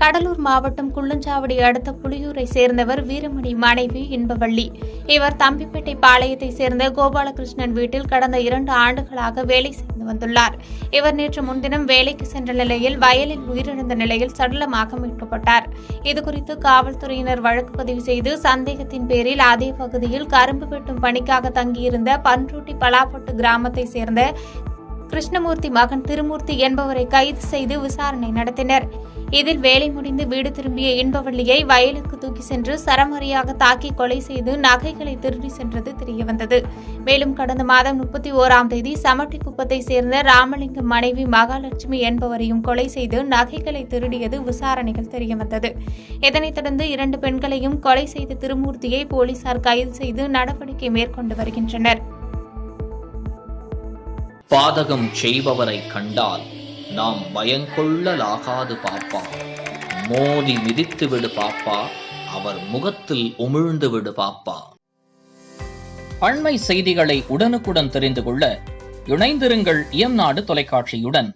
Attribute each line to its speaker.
Speaker 1: கடலூர் மாவட்டம் குள்ளஞ்சாவடி அடுத்த புலியூரை சேர்ந்தவர் வீரமணி மனைவி இன்பவள்ளி. இவர் தம்பிப்பேட்டை பாளையத்தை சேர்ந்த கோபாலகிருஷ்ணன் வீட்டில் கடந்த 2 ஆண்டுகளாக வேலை செய்து வந்துள்ளார். இவர் நேற்று முன்தினம் வேலைக்கு சென்ற நிலையில் வயலில் உயிரிழந்த நிலையில் சடலமாக மீட்கப்பட்டார். இதுகுறித்து காவல்துறையினர் வழக்கு பதிவு செய்து சந்தேகத்தின் பேரில் அதே பகுதியில் கரும்பு வெட்டும் பணிக்காக தங்கியிருந்த பன்ருட்டி பலாப்பட்டு கிராமத்தை சேர்ந்த கிருஷ்ணமூர்த்தி மகன் திருமூர்த்தி என்பவரை கைது செய்து விசாரணை நடத்தினர். இதில் வேலை முடிந்து வீடு திரும்பிய இன்பவள்ளியை வயலுக்கு தூக்கி சென்று சரமாரியாக தாக்கி கொலை செய்து நகைகளை திருடி சென்றது தெரியவந்தது. மேலும் கடந்த மாதம் 31ஆம் தேதி சமட்டிக்குப்பத்தை சேர்ந்த ராமலிங்கம் மனைவி மகாலட்சுமி என்பவரையும் கொலை செய்து நகைகளை திருடியது விசாரணைகள் தெரியவந்தது. இதனைத் தொடர்ந்து 2 பெண்களையும் கொலை செய்த திருமூர்த்தியை போலீசார் கைது செய்து நடவடிக்கை மேற்கொண்டு வருகின்றனர்.
Speaker 2: பாதகம் செய்பவரை கண்டால் நாம் பயங்கொள்ளலாகாது பாப்பா. மோதி மிதித்து விடு பாப்பா, அவர் முகத்தில் உமிழ்ந்து விடு பாப்பா. அண்மை செய்திகளை உடனுக்குடன் தெரிந்து கொள்ள இணைந்திருங்கள் இயம்நாடு தொலைக்காட்சியுடன்.